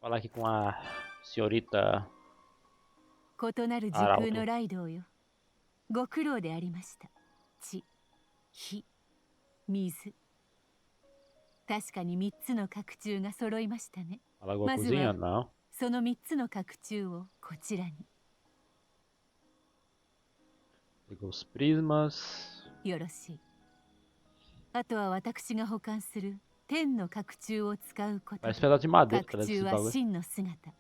Falar aqui com a senhorita 異なる時空のライドよ。ご苦労でありました。地、火、水。確かに3つの角柱が揃いましたね。 Fala alguma まず coisinha? は Não. その3つの角柱をこちらに。 Ligou os prismas. よろしい。あとは私が保管する天の角柱を使うことで Parece pedaço de madeira, 角 tá ligado? Esse 柱は bagulho. 真の姿、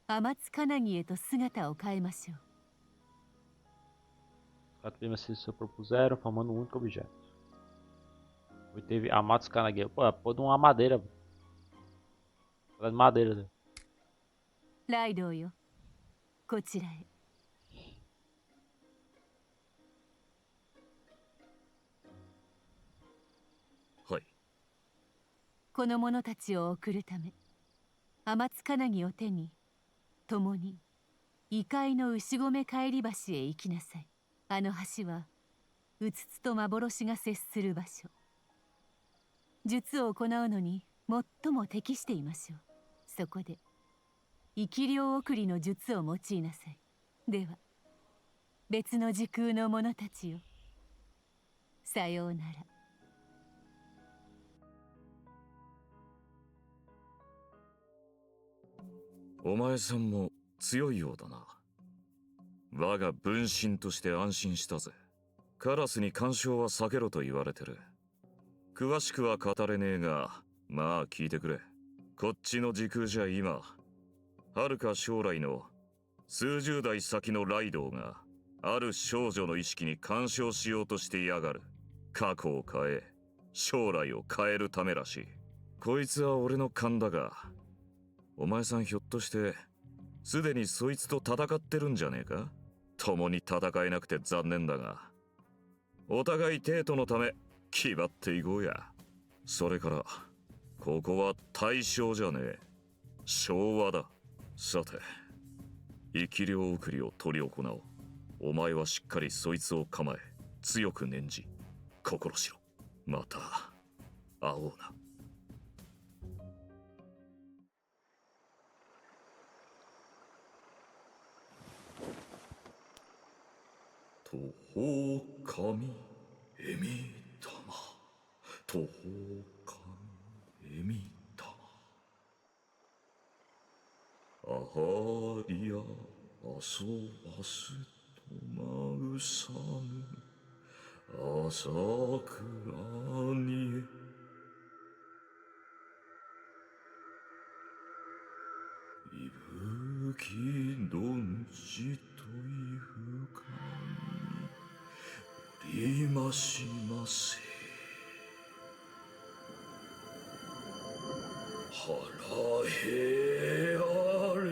天津かなぎへと姿を変えましょう。 Os quatro prismas se superpuseram, formando um único objeto. Obteve Amatsu Kanage. Pô, é pô de uma madeira. Ela é de madeira. Né? ライドよ、こちらへ。はい。この者たちを送るため、天津かなぎを手に共に異界の牛込帰り橋へ行きなさい。あの橋はうつつと幻が接する場所。術を行うのに最も適していましょう。そこで生き量送りの術を用いなさい。では別の時空の者たちよ、さようなら。お前さんも強いようだな。我が分身として安心したぜ。カラスに干渉は避けろと言われてる。詳しくは語れねえが、まあ聞いてくれ。こっちの時空じゃ今、遥か将来の数十代先のライドウがある少女の意識に干渉しようとしてやがる。過去を変え、将来を変えるためらしい。こいつは俺の勘だが、お前さんひょっとしてすでにそいつと戦ってるんじゃねえか？共に戦えなくて残念だが、お互い帝都のため気張っていこうや。それからここは大正じゃねえ、昭和だ。さて、生き量送りを執り行おう。お前はしっかりそいつを構え、強く念じ心しろ。また会おうな。途方神えみたま、途方神えみたま、あはりやあそわすとまぐさぬ朝倉にいぶきどんちといふかにおりましませ。腹へあれ、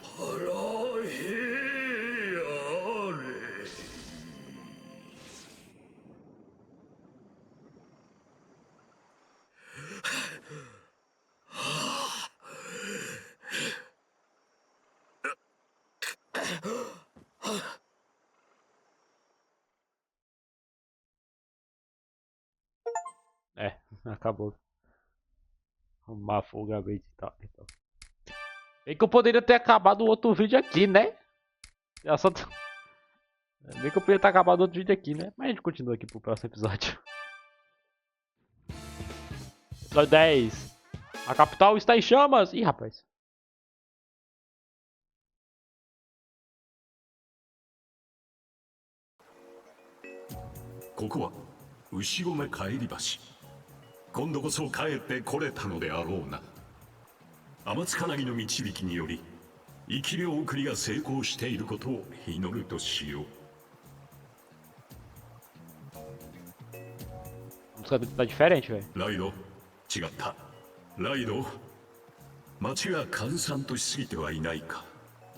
腹へあれ。É, acabou. Arrumar folgamento e tal. Bem que eu poderia ter acabado o outro vídeo aqui, né? Eu só... Bem que eu poderia ter acabado o outro vídeo aqui, né? Mas a gente continua aqui pro próximo episódio. Episódio 10. A capital está em chamas. Ih, rapaz. ここは牛込帰り橋。今度こそ帰ってこれたのであろうな。天津かなぎの導きにより生き量送りが成功していることを祈るとしよう。 A música tá diferente, velho. ライド、違った。ライド、街が閑散としすぎてはいないか。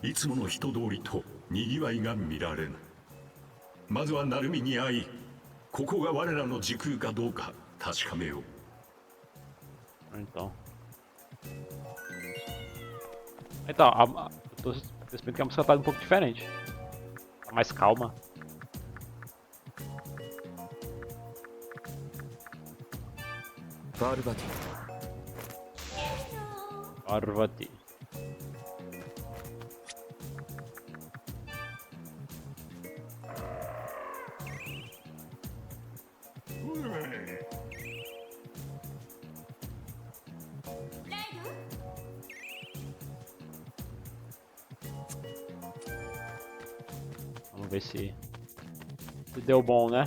いつもの人通りと賑わいが見られぬ。まずは鳴海に会い、ここが我らの時空かどうか確かめよう。 Então, eu tô percebendo que a música tá um pouco diferente. Tá mais calma. Parvati. Vamos ver se deu bom, né?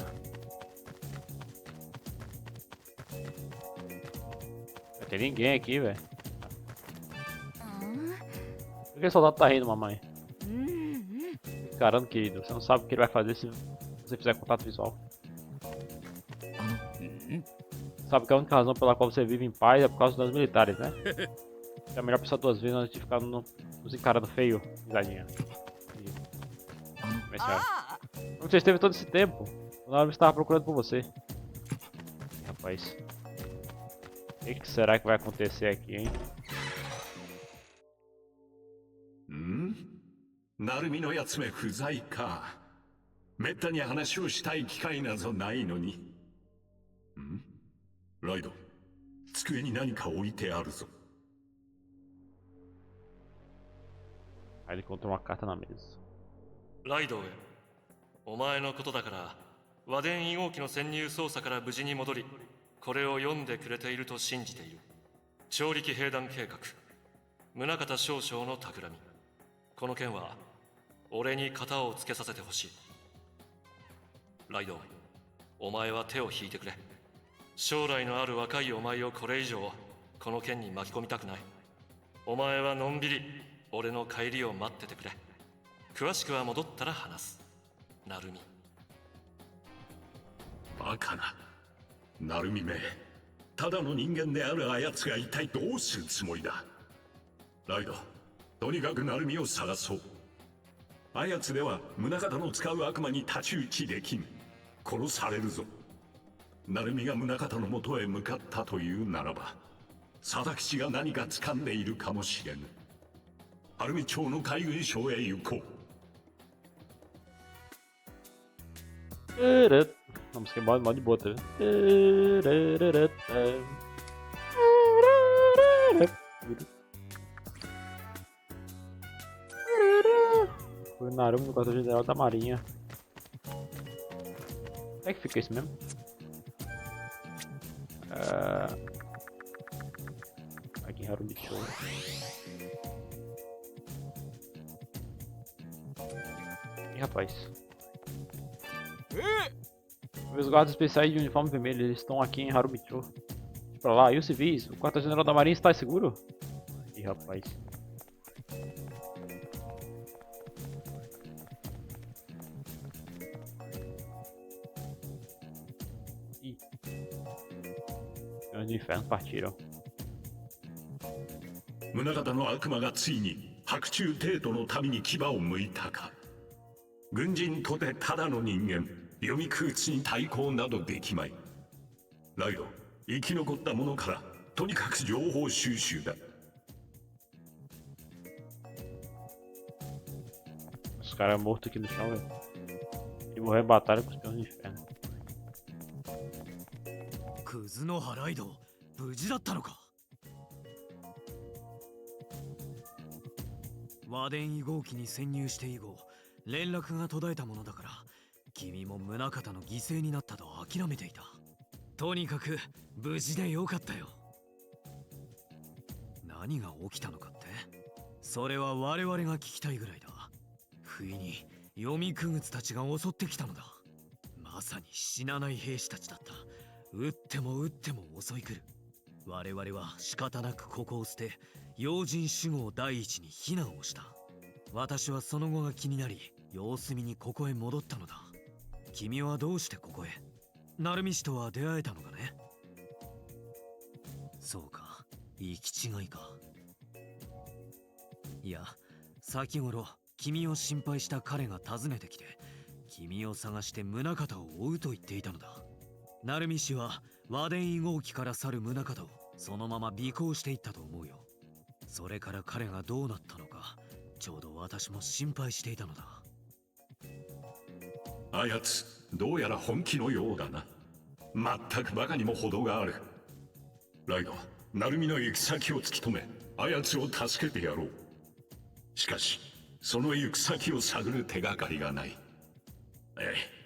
Não tem ninguém aqui, velho. Por que o soldado tá rindo, mamãe? Caramba, querido, você não sabe o que ele vai fazer se você fizer contato visual. Sabe que a única razão pela qual você vive em paz é por causa dos militares, né? É melhor pensar duas vezes antes de ficar nos encarando feio, risadinha. Como você esteve todo esse tempo? O Naruto estava procurando por você. Rapaz. O que será que vai acontecer aqui, hein? 成海のやつめ不在か。めったに話をしたい機会などないのに。ライド、机に何か置いてあるぞ。 Aí ele encontrou uma carta na mesa. ライドへ、お前のことだから和電2号機の潜入捜査から無事に戻り、これを読んでくれていると信じている。超力兵団計画、宗像少将の企み。この件は俺に型をつけさせてほしい。ライド、お前は手を引いてくれ。将来のある若いお前をこれ以上この件に巻き込みたくない。お前はのんびり俺の帰りを待っててくれ。詳しくは戻ったら話す。ナルミ。バカな。ナルミめ、ただの人間であるあやつが一体どうするつもりだ。ライド、とにかくナルミを探そう。あやつでは宗像の使う悪魔に太刀打ちできん。殺されるぞ。ナルミが宗像のもとへ向かったというならば、貞吉が何か掴んでいるかもしれぬ。アルミ町の海軍省へ行こう。 A música é mó de boa, tá vendo? Foi o Naruto no quartel-general da Marinha. Onde é que fica isso mesmo? Aqui em Harumicho. Ih, rapaz. Os guardas especiais de uniforme vermelho, eles estão aqui em Harumicho. Pra lá, e os civis? O quartel-general da Marinha está seguro? Ih, rapaz. Ih. Os de inferno partiram. 宗像の悪魔がついに白昼帝都の民に牙を向いたか。軍人とてただの人間、読み空地に対抗などできまい。ライド、生き残った者からとにかく情報収集だ。 Os caras mortos aqui no chão, velho. Ele morreu em batalha com os peões do inferno. クズのハライド、無事だったのか。和電2号機に潜入して以後、連絡が途絶えたものだから、君も宗像の犠牲になったと諦めていた。とにかく無事でよかったよ。何が起きたのかって、それは我々が聞きたいぐらいだ。不意に読みくぐつたちが襲ってきたのだ。まさに死なない兵士たちだった。撃っても撃っても襲い来る。我々は仕方なくここを捨て、用心守護を第一に避難をした。私はその後が気になり、様子見にここへ戻ったのだ。君はどうしてここへ？鳴海氏とは出会えたのかね？そうか、行き違いか。いや、先頃君を心配した彼が訪ねてきて、君を探して宗像を追うと言っていたのだ。鳴海氏は和電2号機から去る宗像をそのまま尾行していったと思うよ。それから彼がどうなったのか、ちょうど私も心配していたのだ。あやつ、どうやら本気のようだな。まったくバカにも程がある。ライド、鳴海の行き先を突き止め、あやつを助けてやろう。しかしその行く先を探る手がかりがない。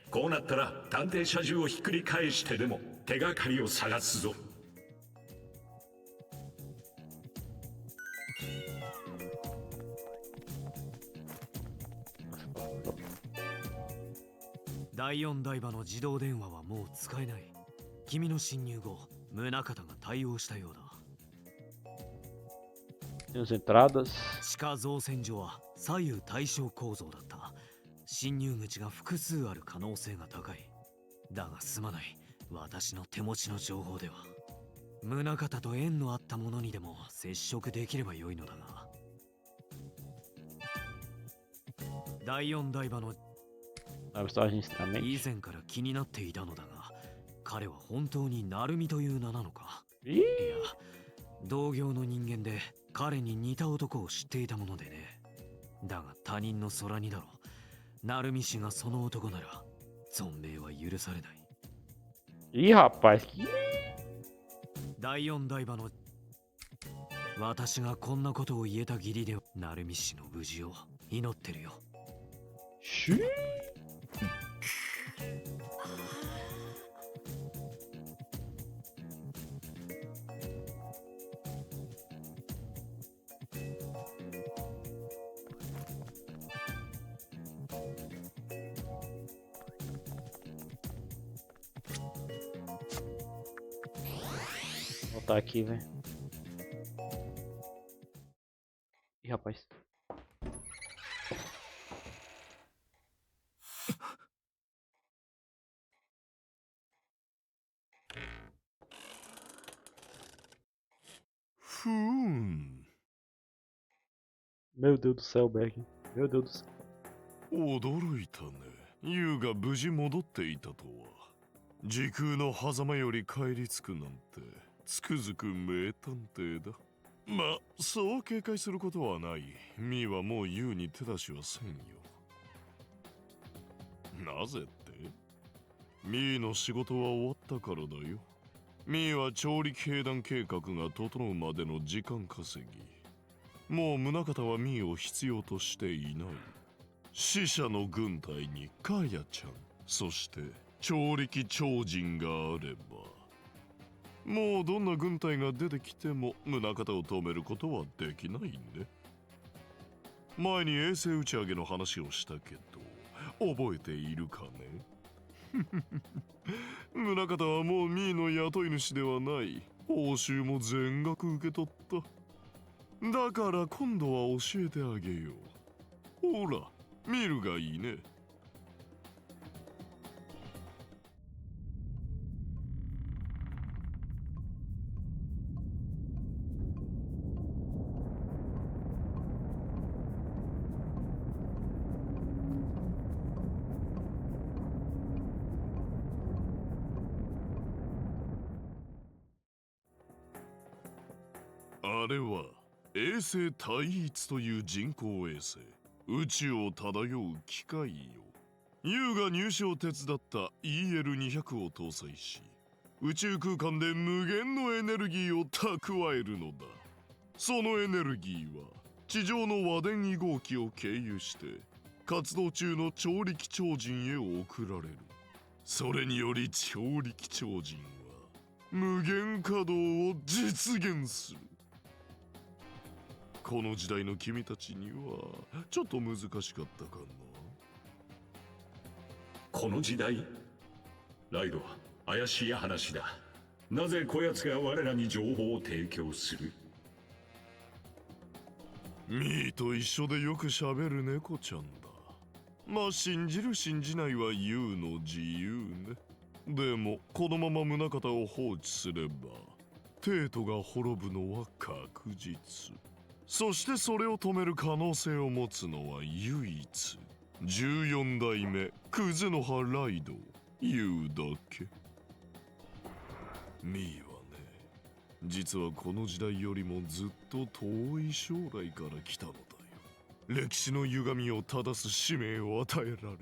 こうなったら探偵社中をひっくり返してでも手がかりを探すぞ。第4台場の自動電話はもう使えない。君の侵入後、宗方が対応したようだ。 Tem as entradas. 地下造船所は左右対称構造だった。侵入口が複数ある可能性が高い。だがすまない。私の手持ちの情報では宗方と縁のあった者にでも接触できればよいのだが。第4台場の Abordagem extremamente. 以前から気になっていたのだが、彼は本当に成海という名なのか。 Ih, いや、同業の人間で彼に似た男を知っていたものでね。だが他人の空似だろう。成海氏がその男なら存命は許されない。 Ih, rapaz, que 第4台場の私がこんなことを言えた義理で成海氏の無事を祈ってるよ。 Xiii. voltar aqui, velho. Ih, rapaz. ふーん。 Meu Deus do céu, Berg. Meu Deus do céu. 驚いたね。優が無事戻っていたとは。時空の狭間より帰り着くなんてつくづく名探偵だ。まあそう警戒することはない。ミーはもう優に手出しはせんよ。なぜって？ミーの仕事は終わったからだよ。ミーは超力兵団計画が整うまでの時間稼ぎ。もう宗方はミーを必要としていない。死者の軍隊にカヤちゃん、そして超力超人があれば、もうどんな軍隊が出てきても宗方を止めることはできないね。前に衛星打ち上げの話をしたけど覚えているかね？宗方はもうミーの雇い主ではない。報酬も全額受け取った。だから今度は教えてあげよう。ほら見るがいいね。あれは衛星対一という人工衛星。宇宙を漂う機械よ。ユウが入手を手伝った EL200 を搭載し、宇宙空間で無限のエネルギーを蓄えるのだ。そのエネルギーは地上の和電2号機を経由して活動中の超力超人へ送られる。それにより超力超人は無限稼働を実現する。この時代の君たちにはちょっと難しかったかこの時代？ライドは怪しい話だ。なぜこやつが我らに情報を提供する？な。ミーと一緒でよく喋る猫ちゃんだ。まあ信じる信じないはユウの自由ね。でもこのまま宗方を放置すれば帝都が滅ぶのは確実。そしてそれを止める可能性を持つのは唯一14代目クズノハライドユウだけ。ミーはね、実はこの時代よりもずっと遠い将来から来たのだよ。歴史の歪みを正す使命を与えられ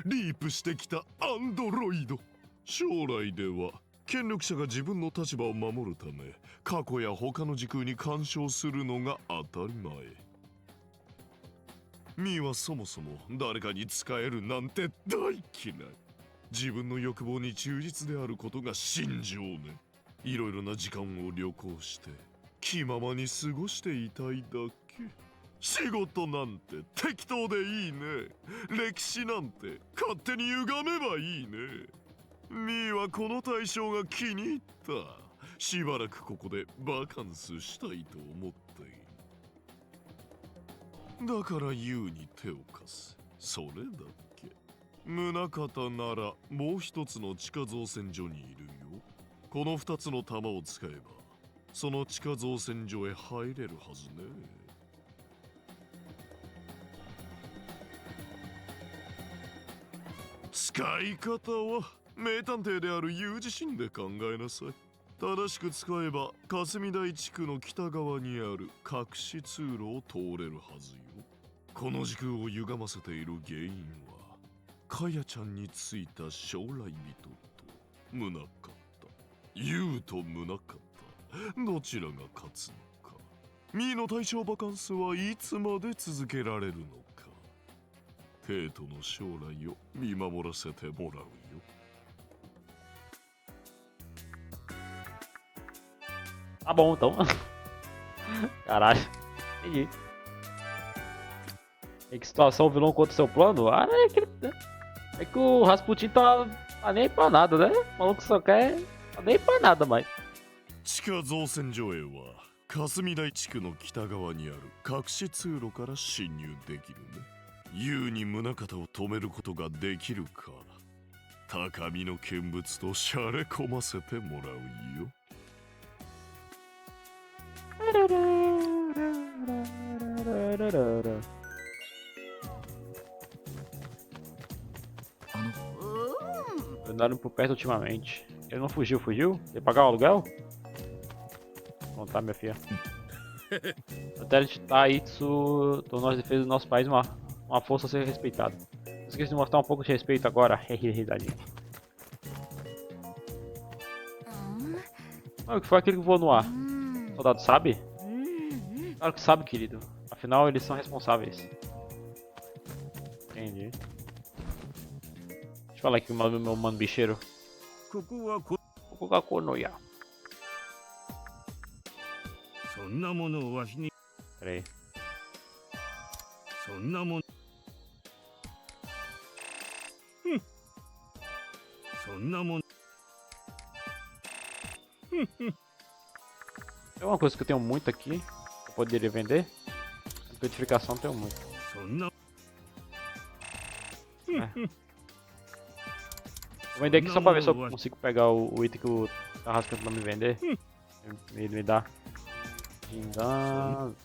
リープしてきたアンドロイド。将来では権力者が自分の立場を守るため過去や他の時空に干渉するのが当たり前。ミーはそもそも誰かに仕えるなんて大嫌い。自分の欲望に忠実であることが信条ね。いろいろな時間を旅行して気ままに過ごしていたいだけ。仕事なんて適当でいいね。歴史なんて勝手に歪めばいいね。ミーはこの対象が気に入った。しばらくここでバカンスしたいと思っている。だからユウに手を貸す。それだけ。宗方ならもう一つの地下造船所にいるよ。この二つの弾を使えばその地下造船所へ入れるはずね。使い方は名探偵であるユウ自身で考えなさい。正しく使えば霞台地区の北側にある隠し通路を通れるはずよ。この時空を歪ませている原因はカヤちゃんについた将来人と宗方、ユウと宗方、どちらが勝つのか。ミーの対象バカンスはいつまで続けられるのか。帝都の将来を見守らせてもらうよ。Tá bom, então. Caralho. Entendi. Em que situação o vilão contra o seu plano? Ah, é que o Rasputin tá nem aí pra nada, né? O maluco só quer. Tá nem aí pra nada mais. 地下造船所へは霞台地区の北側にある隠し通路から侵入できるね。優に宗方を止めることができるか。高みの見物としゃれ込ませてもらうよ。Hum. Andaram por perto ultimamente. Ele não fugiu, fugiu? Ia pagar o aluguel? Não tá, minha filha. O satélite Taitsu tornou as defesas do nosso país uma força a ser respeitada. Não esqueça de mostrar um pouco de respeito agora. Risadinha. Ah, o que foi aquele que voou no ar? O soldado sabe? Claro que sabe, querido. Afinal, eles são responsáveis. Entendi. Deixa eu falar aqui com o meu mano bicheiro. Kokugakonoya. Pera aí. Tem uma coisa que eu tenho muito aqui que eu poderia vender. Identificação eu tenho muito. Vou vender aqui só pra ver se eu consigo pegar o item que o Carrasco não me vender. Ele me dá. Gingan.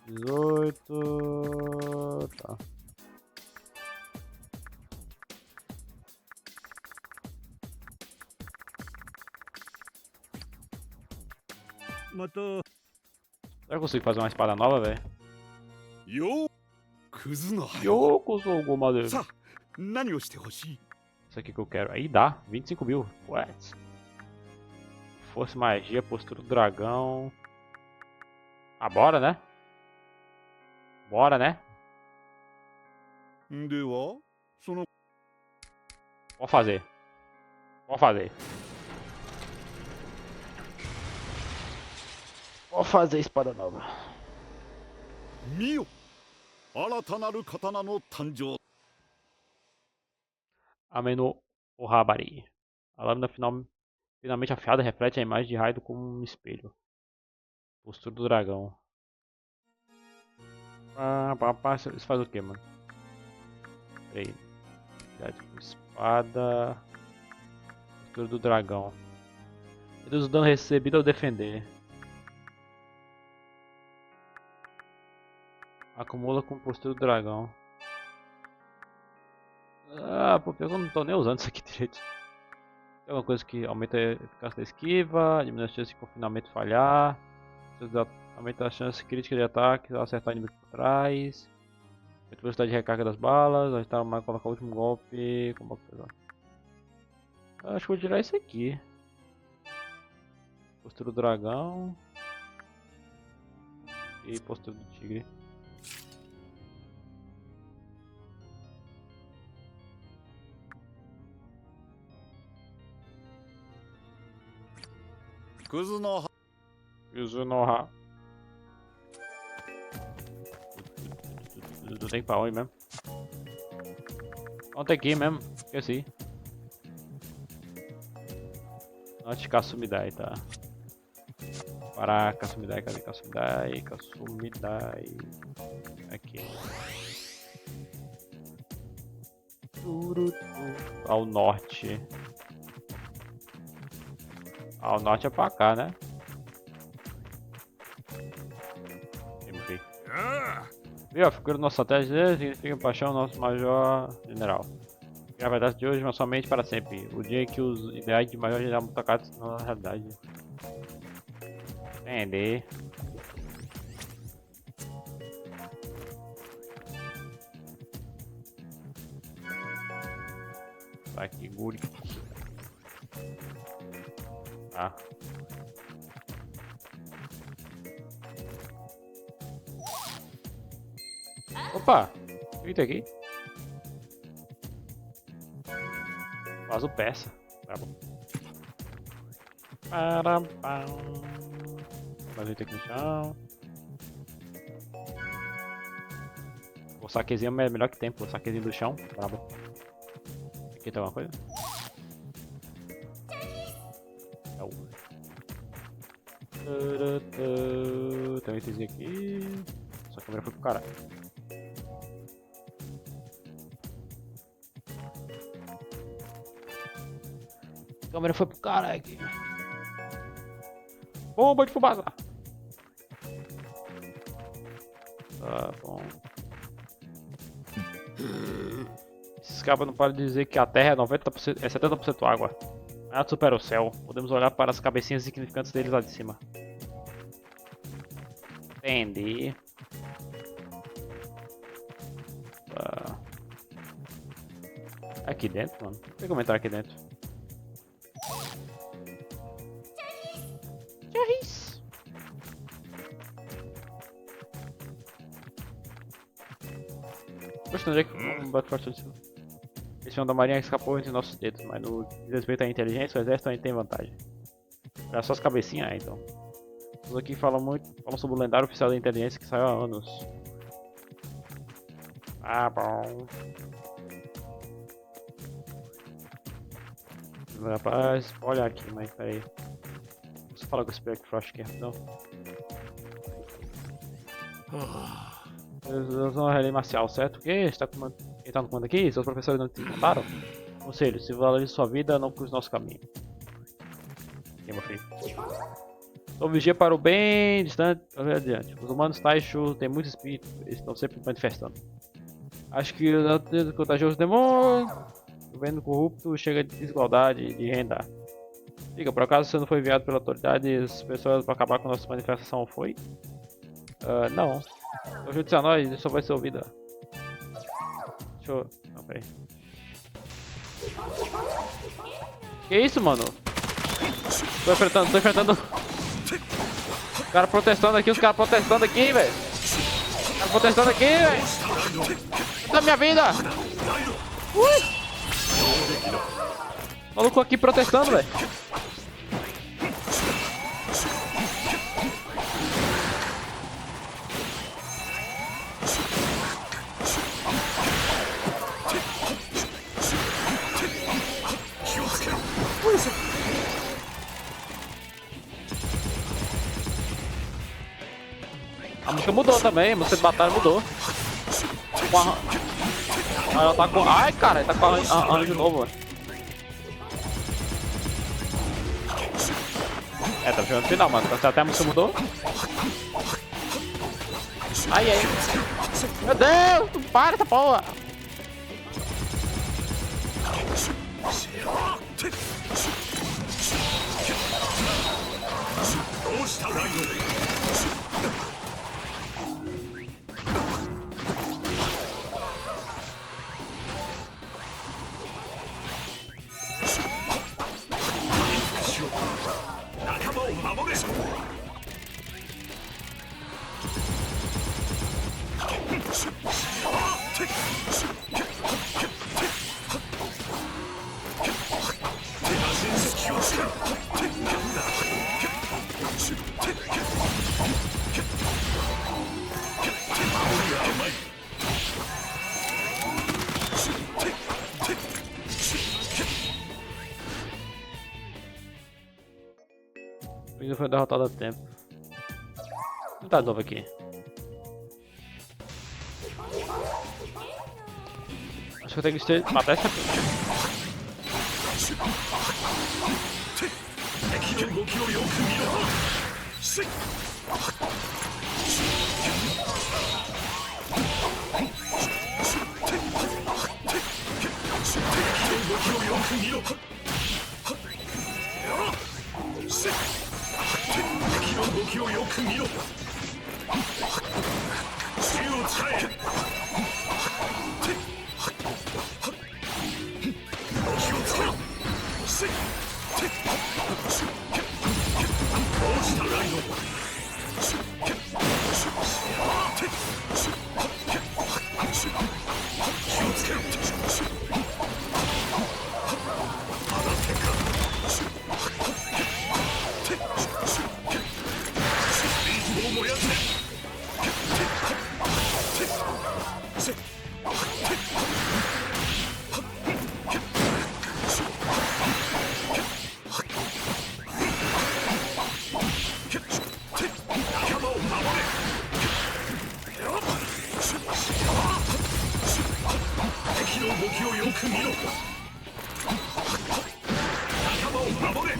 Dezoito. Tá. Será que eu consigo fazer uma espada nova, velho? よクズの早 Yoko sou Gomadeiro. さあ何をしてほしい Isso aqui que eu quero. Aí dá. 25 mil. What? Força e magia, postura do dragão. Ah, bora, né? Bora, né? ではその Vou fazer. Vou fazer. Vou fazer espada nova. 見よ新たなる刀の誕生 Ameno Ohabari. A lâmina finalmente afiada reflete a imagem de Raido como um espelho. Postura do dragão. Isso faz o que, mano? Peraí. Cuidado com espada. Postura do dragão. Reduz o dano recebido ao defender. Acumula com postura do dragão. Ah, pô, pior que eu não tô nem usando isso aqui direito. Tem alguma coisa que aumenta a eficácia da esquiva, diminui a chance de confinamento falhar, aumenta a chance crítica de ataque ao acertar o inimigo por trás, aumenta a velocidade de recarga das balas, ajustar mais, colocar o último golpe. Como acho que vou tirar isso aqui. Postura do dragão e postura do tigre. Yuzunoha. Não tem pra onde mesmo. Ontem aqui mesmo, esqueci. Antes Kasumidai, tá? Parar, Kasumidai, cadê Kasumidai? Kasumidai. Aqui. Ao norte. Ao norte é pra cá, né? Viu? A figura do nosso satélite significa paixão nosso Major General. A verdade de hoje, mas somente para sempre. O dia em que os ideais de Major General são tocados na realidade. Entendi. Vai aqui, Guri. Tá. Opa! Eita aqui. Faz o peça. Tá bom. Mais um item aqui no chão. O saquezinho é melhor que tem, pô. O saquezinho do chão. Brabo. Aqui tem alguma coisa? É o. Tem um itemzinho aqui. Essa câmera foi pro caralho. A câmera foi pro caralho aqui. Bomba de fumaça! Tá bom. Esses cabos não param de dizer que a Terra é 90%, é 70% água. Nada supera o céu. Podemos olhar para as cabecinhas insignificantes deles lá de cima. Entendi. Tá. Aqui dentro, mano. Tem comentário aqui dentro. Poxa, onde é que bate forte de cima? Esse filme da marinha escapou entre nossos dedos, mas no que diz respeito à inteligência, o exército ainda tem vantagem. Olha só as cabecinhas aí, então. Todos aqui falam sobre o lendário oficial da inteligência que saiu há anos. Ah, bom. Rapaz, olha aqui, mas peraí. Você fala com esse Black Frost aqui, rapidão. Eles são uma relé marcial, certo? O que? Quem tá no comando aqui? Seus professores não te contaram? Conselho, se valorize sua vida, não cruze nosso caminho. Aqui, meu filho. Então vigia para o bem distante, adiante. Os humanos Taishu têm muito espírito, eles estão sempre manifestando. Acho que o contagioso demônio, o governo corrupto chega de desigualdade e de renda. Diga, por acaso você não foi enviado pela autoridade e as pessoas para acabar com a nossa manifestação, foi? Não. Ajude-se a nós, isso só vai ser ouvida. Deixa eu... Não, peraí. Que isso, mano? Tô enfrentando. Os caras protestando aqui, velho. Os caras protestando aqui, velho. Da minha vida! Maluco aqui protestando, velho. A música mudou também, a música de batalha mudou. Ela tá com... Ai, cara, ele tá com a anjo novo, mano. Tá chegando no final, mano. Até a música mudou. Ai. Meu Deus, tu para essa porra. どうしたライド。仲間を守れ。Ainda foi derrotado a tempo. Não tá novo aqui. Acho que eu tenho que matar essa pessoa. 敵の動きをよく見ろ。せい。敵の動きをよく見ろ。せい。敵の動きをよく見ろ。銃を使え。気をつけろ。せい。どうしたライド。気をつけろ。放ってか。リズムを燃やせ。敵の動きをよく見ろ。仲間を守れ。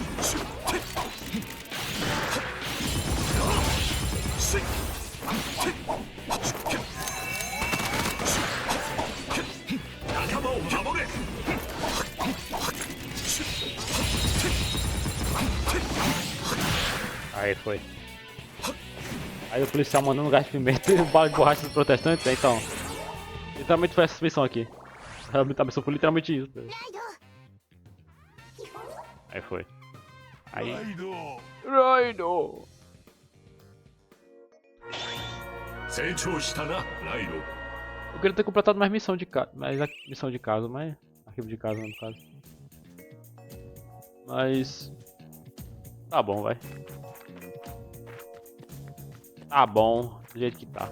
仲間を守れ。Aí foi. Aí o policial mandando gás de pimenta e bala de borracha dos protestantes, então. Literalmente foi essa missão aqui. Realmente a missão foi literalmente isso. Aí foi. Aí. Raido! 成長したな、ライド。 Eu queria ter completado mais missão de casa, missão de casa, mas arquivo de casa no caso. Mas tá bom, vai. Tá bom, do jeito que tá.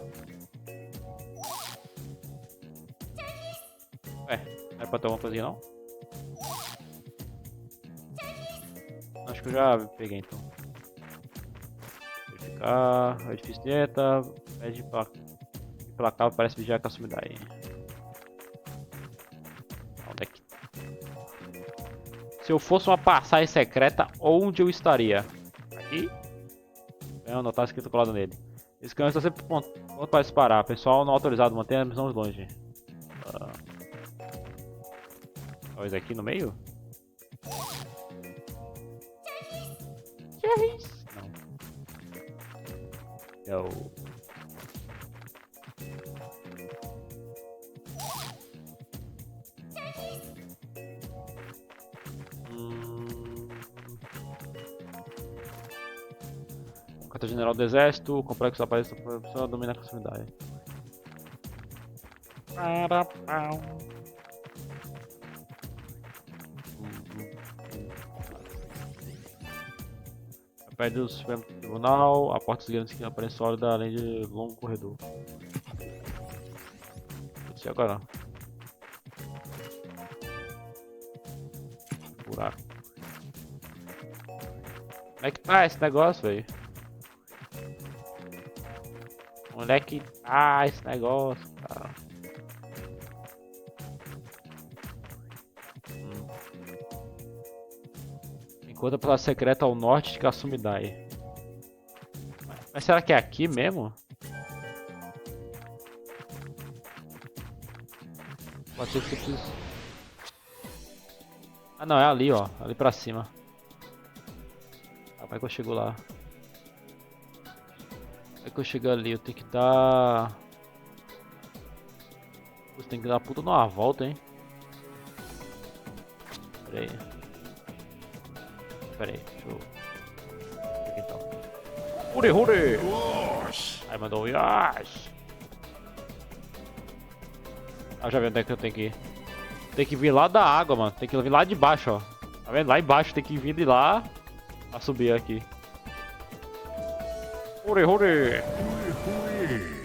Não é pra ter alguma coisinha não? Acho que eu já peguei então. Verificar, edifício dieta, pede pela capa, parece vigiar a Kasumidai. Onde é que... Se eu fosse uma passagem secreta, onde eu estaria? Aqui? Não tá escrito colado nele. Esse canhão está sempre pronto para disparar. Pessoal não autorizado, mantenha a missão longe. Talvez aqui no meio? Não. Não. Quartel-General do Exército, o complexo aparece da profissão domina a proximidade. Perto do Supremo Tribunal, a porta seguinte esquina aparece sólida além de longo corredor. E agora? Buraco. Como é que tá esse negócio, velho? Onde é que tá esse negócio, cara? Encontra a passagem secreta ao norte de Kasumidai. Mas será que é aqui mesmo? Pode ser que eu preciso... Ah não, é ali, ó. Ali pra cima. Ah, como é que eu chego lá? Como é que eu chego ali? Eu tenho que dar... Você tem que dar uma puta numa volta, hein? Pera aí. Pera aí, deixa eu... Aqui então. Hurry, hurry! Aí mandou um Yash! Ah, já vi onde é que eu tenho que ir. Tem que vir lá da água, mano. Tem que vir lá de baixo, ó. Tá vendo? Lá embaixo tem que vir de lá pra subir aqui. Hurry, hurry!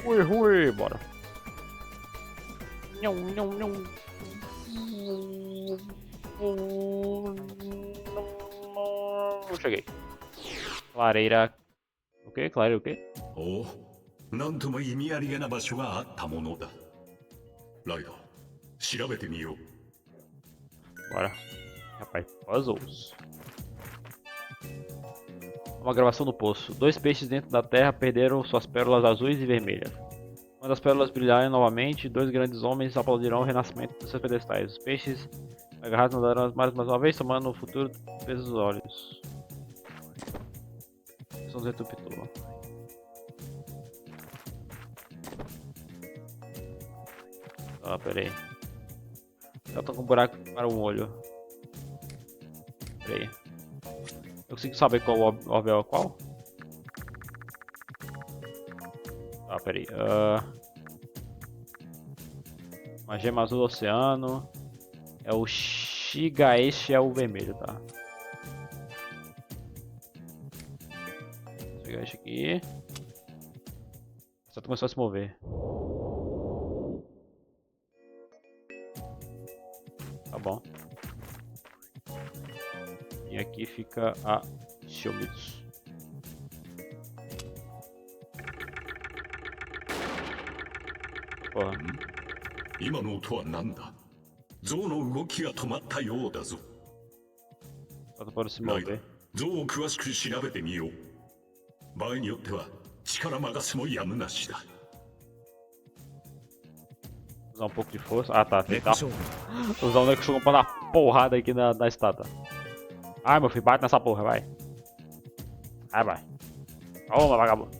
Hurry, hurry! Bora. Não, não, não. Cheguei. Clareira. O quê? Clareira o quê? おお、なんとも意味ありげな場所があったものだ。ライド、調べてみよう。 Bora. Rapaz, puzzles. Uma gravação no poço. Dois peixes dentro da terra perderam suas pérolas azuis e vermelhas. Quando as pérolas brilharem novamente, dois grandes homens aplaudirão o renascimento dos seus pedestais. Os peixes agarrados nadarão as mares mais uma vez, tomando o futuro pelos dos olhos. São os retupitou. Ah, pera aí. Eu tô com um buraco para um olho. Pera aí. Eu consigo saber qual orbe é qual? Ah, pera aí. Uma gema azul do oceano. É o Shigaeshi, é o vermelho, tá? Shigaeshi aqui. Só começou a se mover. Tá bom. E aqui fica a Shiomitsu. Porra. 今の音は何だ？象の動きが止まったようだぞ。 Só para se ライド mover.、象を詳しく調べてみよう。場合によっては力任せもやむなしだ。 Usar um pouco de força. Ah tá, ネ tentar. コ将軍 Usar o Neko Shogun pra dar uma porrada aqui na estátua. Ai meu filho, bate nessa porra, vai. Vai. Toma, vagabundo.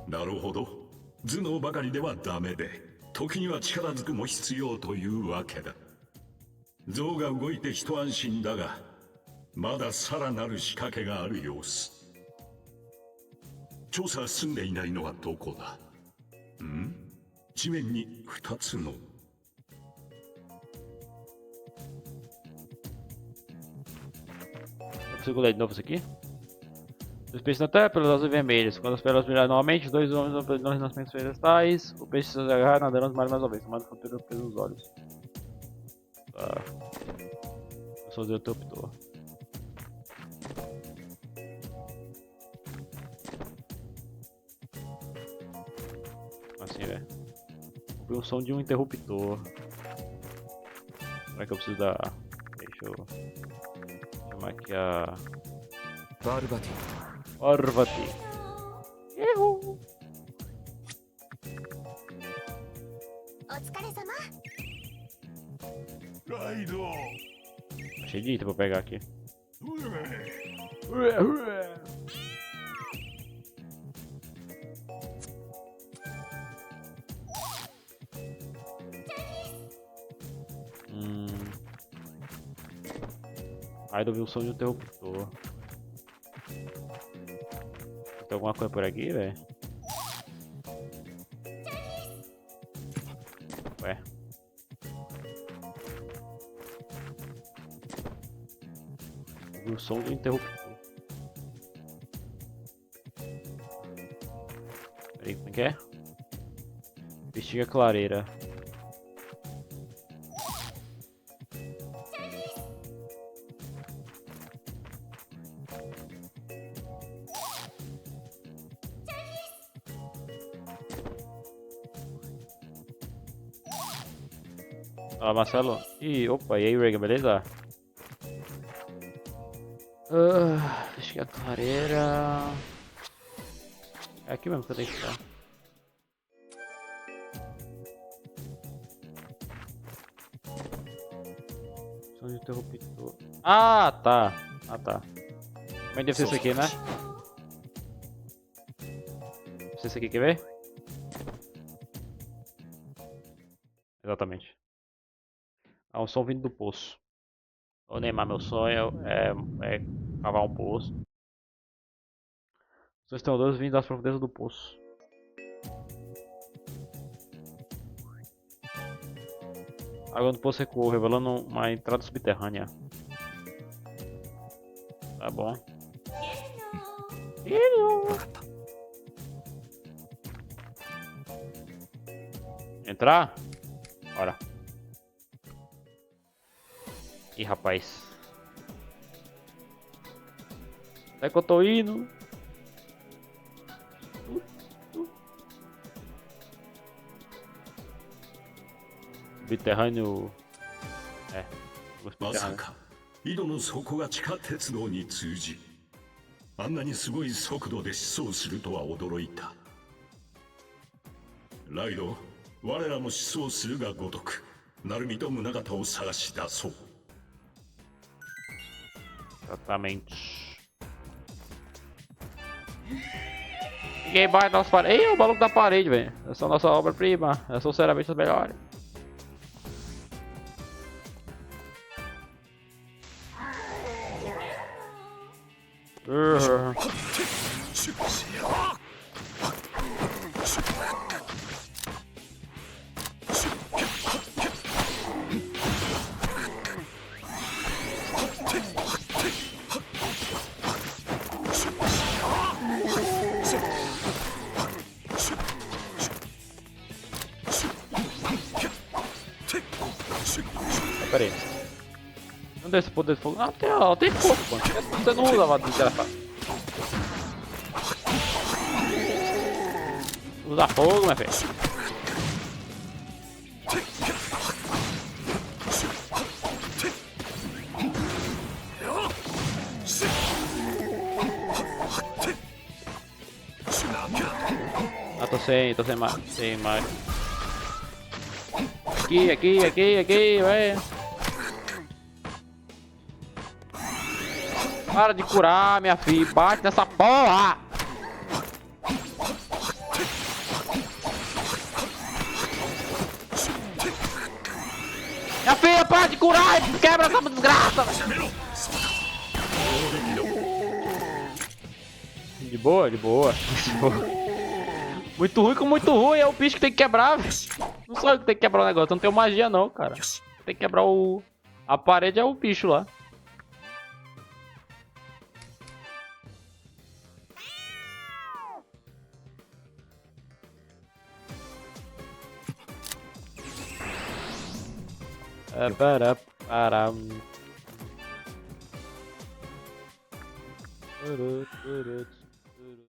なるほど。頭脳ばかりではダメで、時には力ずくも必要というわけだ。象が動いて一安心だが、まださらなる仕掛けがある様子。調査は済んでいないのはどこだ？ん？地面に2つの。 Eu consigo ler de novo isso aqui? Os peixes na terra, pelos azuis e vermelhos. Quando as pérolas brilharem novamente, os dois homens apresentam renascimentos florestais. O peixe se agarrar nadando mais uma vez, tomando o futuro pelos olhos. Tá. Eu sou o interruptor. Assim, velho. Ouvi o som de um interruptor. Será que eu preciso dar... Deixa eu... chamar aqui a... バルバティ Orvati. Uhul. お疲れ様。ライド Cheio de item pra pegar aqui. Aí eu vi o som de um interruptor. Tem alguma coisa por aqui, velho? Ué. Ouvi o som do interruptor. Peraí, como é que é? Investiga a clareira. Fala, Marcelo. Ih, opa, e aí, Reagan, beleza? Acho que a clareira... É aqui mesmo que eu tenho que estar. Interruptor. Ah, tá. Ah, tá. Também deve ser isso aqui, né? Deve ser isso aqui, quer ver? Exatamente. Há um som vindo do poço. Ô Neymar, meu sonho é cavar um poço. Os estreladores vindo das profundezas do poço. A água do poço recuou, revelando uma entrada subterrânea. Tá bom. Entrar? Bora. Ih, rapaz. Onde é que eu tô indo? Subterrâneo. É. O まさ subterrâneo. か井戸の底が地下鉄道に通じあんなにすごい速度で疾走するとは驚いた。ライド、我らも疾走するがごとく鳴海と宗方を探し出そう。 Exatamente. Ninguém vai na nossa parede. Ei, o maluco da parede, velho. Essa é a nossa obra-prima. É sinceramente as melhores. Pera aí. Não tem esse poder de fogo. Não, tem fogo, mano. Você não usa a desgraçado. Usa fogo, minha filha. Ah, tô sem mais. Aqui, velho. Para de curar, minha filha. Bate nessa porra. Minha filha, para de curar. Quebra essa desgraça. De boa. Muito ruim com muito ruim. É o bicho que tem que quebrar, velho. Não sou eu que tem que quebrar o negócio. Eu não tenho magia, não, cara. Tem que quebrar a parede, é o bicho lá. Para.